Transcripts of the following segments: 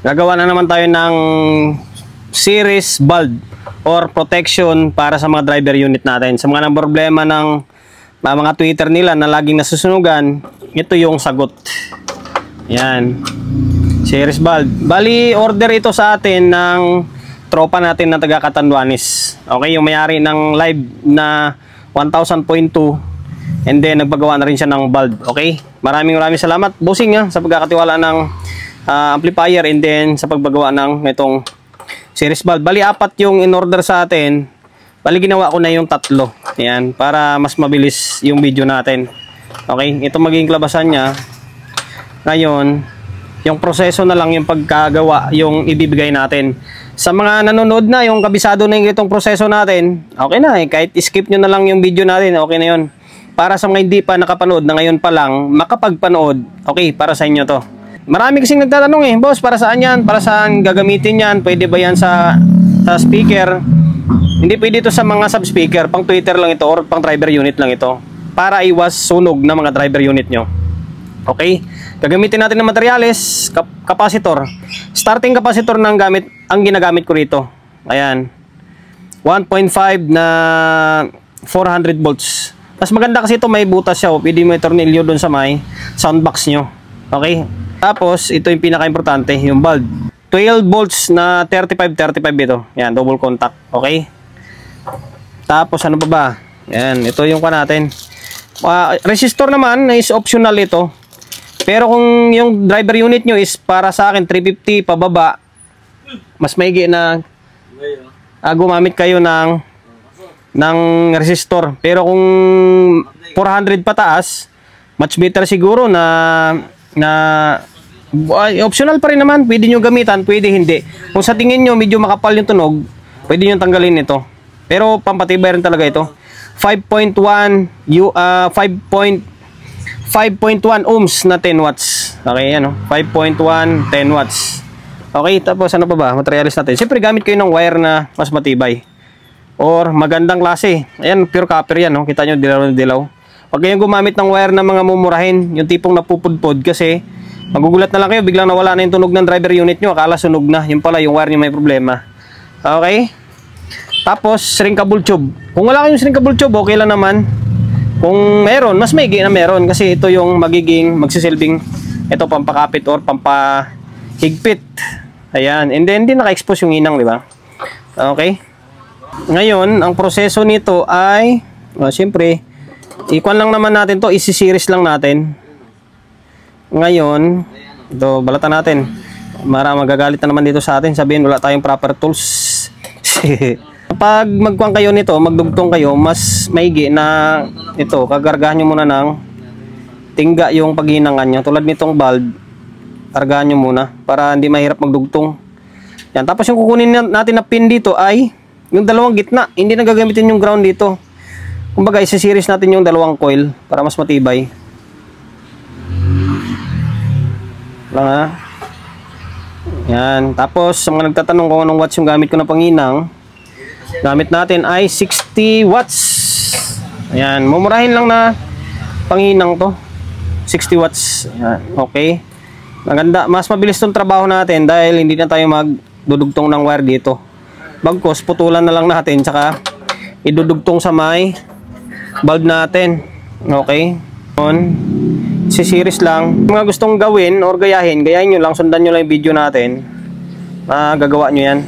Gagawa na naman tayo ng series bulb or protection para sa mga driver unit natin. Sa mga problema ng mga tweeter nila na laging nasusunugan, ito yung sagot. Yan. Series bulb. Bali, order ito sa atin ng tropa natin na taga Catanduanes. Okay, yung may-ari ng live na 1000.2, and then nagpagawa na rin siya ng bulb. Okay? Maraming salamat, bossing, sa pagkakatiwala ng amplifier, and then sa pagbagawa ng itong series bulb. Bali, 4 yung in-order sa atin. Bali, ginawa ko na yung 3. Yan, para mas mabilis yung video natin. Okay? Ito magiging klabasan niya. Ngayon, yung proseso na lang yung pagkagawa yung ibibigay natin. Sa mga nanonood na, yung kabisado na yung itong proseso natin, okay na kahit skip nyo na lang yung video natin, okay na yun. Para sa mga hindi pa nakapanood na ngayon pa lang makapagpanood, okay, para sa inyo to. Marami kasing nagtatanong boss, para saan yan? Para saan gagamitin yan? Pwede ba yan sa speaker? Hindi pwede ito sa mga sub-speaker, pang tweeter lang ito or pang driver unit lang ito. Para iwas sunog ng mga driver unit nyo. Okay? Gagamitin natin ng materyales, capacitor. Starting capacitor ng ang ginagamit ko rito. Ayan. 1.5 na 400 volts. Mas maganda kasi ito, may butas siya. Pwede mo i-tornilyo doon sa may soundbox nyo. Okay? Tapos, ito yung pinaka-importante, yung bulb. 12 volts na 35 ito. Yan, double contact. Okay? Tapos, ano pa ba? Yan, ito yung natin. Resistor naman is optional ito. Pero kung yung driver unit nyo is para sa akin 350 pababa, mas maigi na gumamit kayo ng resistor. Pero kung 400 pataas, much better siguro na optional pa rin naman. Pwede nyo gamitan, pwede hindi. Kung sa tingin nyo medyo makapal yung tunog, pwede nyo tanggalin ito. Pero pampatibay rin talaga ito. 5.1 ohms na 10 watts. Okay, 5.1, 10 watts. Okay, tapos ano pa ba? Materials natin. Siyempre, gamit kayo ng wire na mas matibay. Or magandang klase. Ayan, pure copper yan. Kita nyo, dilaw na dilaw. Huwag kayong gumamit ng wire na mga mumurahin. Yung tipong napupudpod kasi magugulat na lang kayo. Biglang nawala na yung tunog ng driver unit nyo. Akala sunog na. Yung pala, yung wire nyo may problema. Okay? Tapos, shrinkable tube. Kung wala kayong shrinkable tube, okay lang naman. Kung meron, mas maigi na meron kasi ito yung magsisilbing ito pampakapit or pampahigpit. Ayan, and then hindi naka-expose yung inang, di ba? Okay. Ngayon, ang proseso nito ay siyempre, ikuan lang naman natin to, isi-series lang natin. Ngayon, ito balatan natin. Magagalit na naman dito sa atin, sabihin wala tayong proper tools. Pag magkuhan kayo nito, magdugtong kayo, mas maigi na ito, kagargahan nyo muna ng tingga yung paghinangan nyo. Tulad nitong bulb, kargahan nyo muna para hindi mahirap magdugtong. Yan. Tapos yung kukunin natin na pin dito ay yung dalawang gitna. Hindi na gagamitin yung ground dito. Kumbaga, isi-series natin yung dalawang coil para mas matibay. Lang Yan. Tapos, sa mga nagtatanong kung anong watts yung gamit ko na panginang, gamit natin ay 60 watts. Ayan, mumurahin lang na panginang to. 60 watts. Ayan, okay. Maganda, mas mabilis tong trabaho natin dahil hindi na tayo magdudugtong ng wire dito. Bagkos, putulan na lang natin tsaka idudugtong sa may bulb natin. Okay. Si-series lang. Kung mga gustong gawin or gayahin nyo lang, sundan nyo lang yung video natin. Gagawa nyo yan.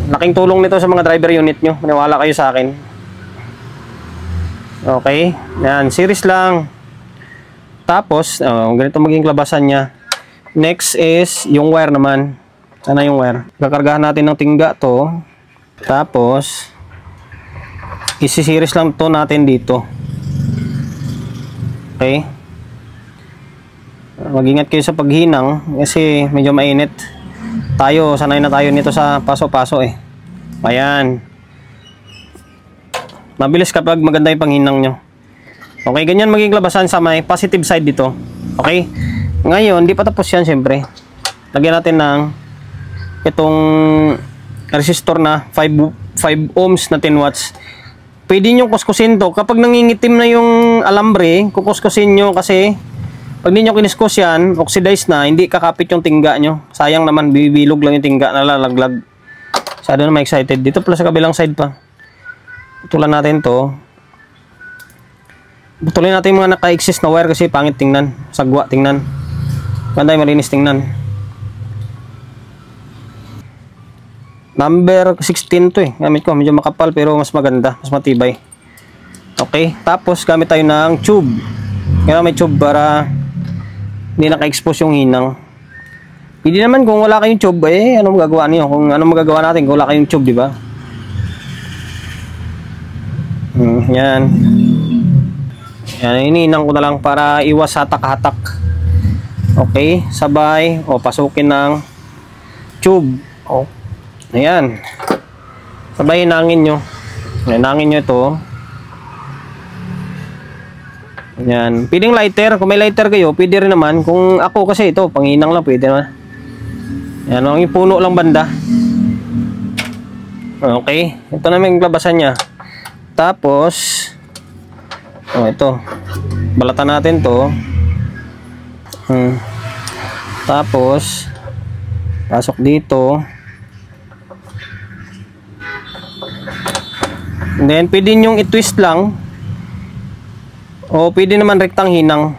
Laking tulong nito sa mga driver unit nyo. Maniwala kayo sa akin. Okay. Yan. Series lang. Tapos, ganito maging klabasan niya. Next is yung wire naman. Sana yung wire. Kakargahan natin ng tingga to. Tapos, isi-series lang to natin dito. Okay. Mag-ingat kayo sa paghinang kasi medyo mainit. Sanay na tayo nito sa paso-paso Ayan. Mabilis kapag maganda yung panghinang nyo. Okay, ganyan maging labasan sa may positive side dito. Okay? Ngayon, di pa tapos yan syempre. Lagyan natin ng itong resistor na 5 ohms na 10 watts. Pwede nyo kuskusin to. Kapag nangingitim na yung alambre, kukuskusin nyo kasi Pag di nyo kiniskos yan, oxidized na, hindi kakapit yung tingga nyo. Sayang naman, bibilog lang yung tingga, nalalaglag. Masyado na ma-excited. Dito pala sa kabilang side pa. Putulan natin to. Putulin natin yung mga naka-exist na wire kasi pangit tingnan. Sagwa tingnan. Ganda yung malinis tingnan. Number 16 to eh. Gamit ko, medyo makapal pero mas maganda, mas matibay. Okay, tapos gamit tayo ng tube. Kaya may tube para hindi naka-expose yung hinang. Pwede naman kung wala kayong tube, eh, ano magagawa niyo? Kung ano magagawa natin kung wala kayong tube, di ba? Yan. Yan, ininang ko na lang para iwas hatak-hatak. Okay, sabay. O, pasukin ng tube. O, ayan. Sabay, hinangin nyo. Hinangin nyo ito. Yan. Pwedeng lighter. Kung may lighter kayo, pwede rin naman. Kung ako kasi ito, panghinang lang, pwede naman. Yan, ang puno lang banda. Okay. Ito na yung labasan niya. Tapos, ito. Balatan natin to. Tapos, pasok dito. And then, pwede nyong i-twist lang. O, pwede naman rektang hinang.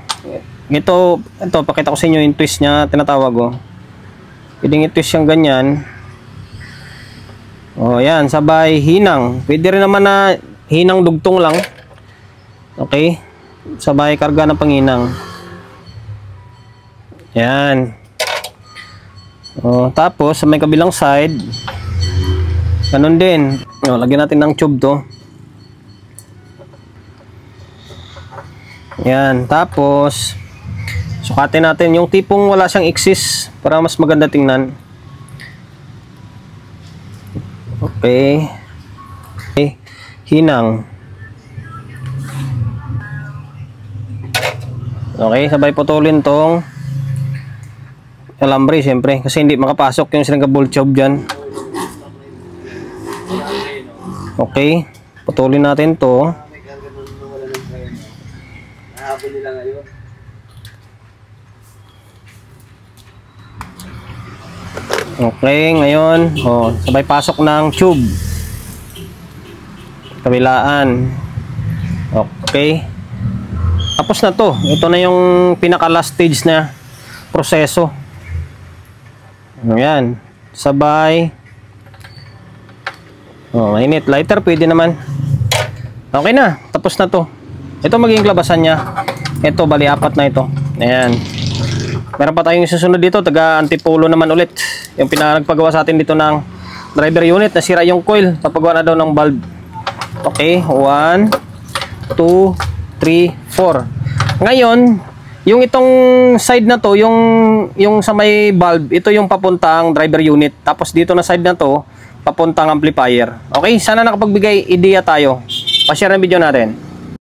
Ito, pakita ko sa inyo yung twist niya, tinatawag ko. Pwedeng i-twist yung ganyan. O, yan, sabay, hinang. Pwede rin naman na hinang dugtong lang. Okay? Sabay, karga ng panghinang. Yan. O, tapos, sa may kabilang side, ganun din. O, lagyan natin ng tube to. Yan. Tapos, sukatin natin yung tipong wala siyang exist para mas maganda tingnan. Okay. Okay. Hinang. Okay, sabay putulin tong alambre siyempre kasi hindi makapasok yung sinangga bolt tube dyan. Okay, putulin natin to. Okay, ngayon, sabay pasok ng tube. Kabilaan. Okay. Tapos na to. Ito na yung pinaka last stage na proseso. Ayan. Sabay. Mainit. Lighter, pwede naman. Okay na. Tapos na to. Ito magiging labasan niya. Ito, bali apat na ito. Ayan. Meron pa tayong susunod dito, taga antipolo naman ulit. Yung pinagpagawa sa atin dito ng driver unit, nasira yung coil, papagawa na daw ng bulb. Okay, 1, 2, 3, 4. Ngayon, yung itong side na to, yung sa may bulb, ito yung papuntang driver unit. Tapos dito na side na to, papuntang amplifier. Okay, sana nakapagbigay idea tayo. Pa-share ng video natin.